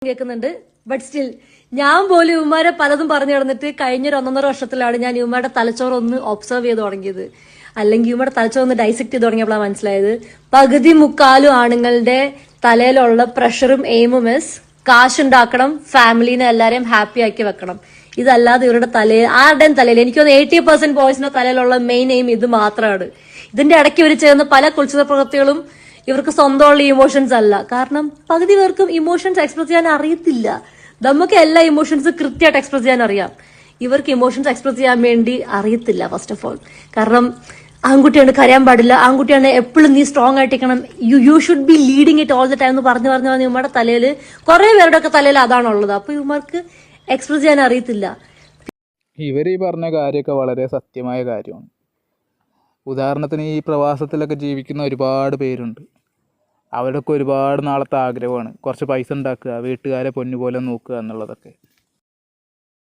കേൾക്കുന്നുണ്ട്. But still ഞാൻ പോലും ഇവന്മാരെ പലതും പറഞ്ഞു നടന്നിട്ട് കഴിഞ്ഞൊരു 1.5 വർഷത്തിലാണ് ഞാൻ ഇവന്മാരുടെ തലച്ചോറ് ഒന്ന് ഒബ്സർവ് ചെയ്ത് തുടങ്ങിയത്. അല്ലെങ്കിൽ ഇവരുടെ തലച്ചോറ് ഒന്ന് ഡൈസെക്ട് ചെയ്ത് തുടങ്ങിയപ്പോഴാണ് മനസ്സിലായത് പകുതി മുക്കാലും ആണുങ്ങളുടെ തലയിലുള്ള പ്രഷറും എയിമും കാശുണ്ടാക്കണം, ഫാമിലിനെ എല്ലാരെയും ഹാപ്പി ആക്കി വെക്കണം. ഇതല്ലാതെ ഇവരുടെ തലയിൽ ആരുടെയും തലയിൽ എനിക്ക് തോന്നുന്നു 80% ബോയ്സിന്റെ തലയിലുള്ള മെയിൻ എയിം ഇത് മാത്രമാണ്. ഇതിന്റെ ഇടയ്ക്ക് ഇവർ ചെയ്യുന്ന പല കുൽസിത പ്രവൃത്തികളും ഇവർക്ക് സ്വന്തമുള്ള ഇമോഷൻസ് അല്ല. കാരണം പകുതി പേർക്കും ഇമോഷൻസ് എക്സ്പ്രസ് ചെയ്യാൻ അറിയത്തില്ല. നമുക്ക് എല്ലാ ഇമോഷൻസ് കൃത്യമായിട്ട് എക്സ്പ്രസ് ചെയ്യാൻ അറിയാം. ഇവർക്ക് ഇമോഷൻസ് എക്സ്പ്രസ് ചെയ്യാൻ വേണ്ടി അറിയത്തില്ല ഫസ്റ്റ് ഓഫ് ഓൾ. കാരണം ആൺകുട്ടിയാണ്, കരയാൻ പാടില്ല, ആൺകുട്ടിയാണ് എപ്പോഴും നീ സ്ട്രോങ് ആയിട്ടിരിക്കണം, you should be leading it all the time എന്ന് പറഞ്ഞു ഇവന്മാരുടെ തലയിൽ കുറെ പേരുടെ ഒക്കെ തലയിൽ അതാണുള്ളത്. അപ്പൊ ഇവന്മാർക്ക് എക്സ്പ്രസ് ചെയ്യാൻ അറിയത്തില്ല. ഇവർ ഈ പറഞ്ഞ കാര്യമൊക്കെ വളരെ സത്യമായ കാര്യമാണ്. ഉദാഹരണത്തിന് ഈ പ്രവാസത്തിലൊക്കെ ജീവിക്കുന്ന ഒരുപാട് പേരുണ്ട്. അവരൊക്കെ ഒരുപാട് നാളത്തെ ആഗ്രഹമാണ് കുറച്ച് പൈസ ഉണ്ടാക്കുക, വീട്ടുകാരെ പൊന്നുപോലെ നോക്കുക എന്നുള്ളതൊക്കെ.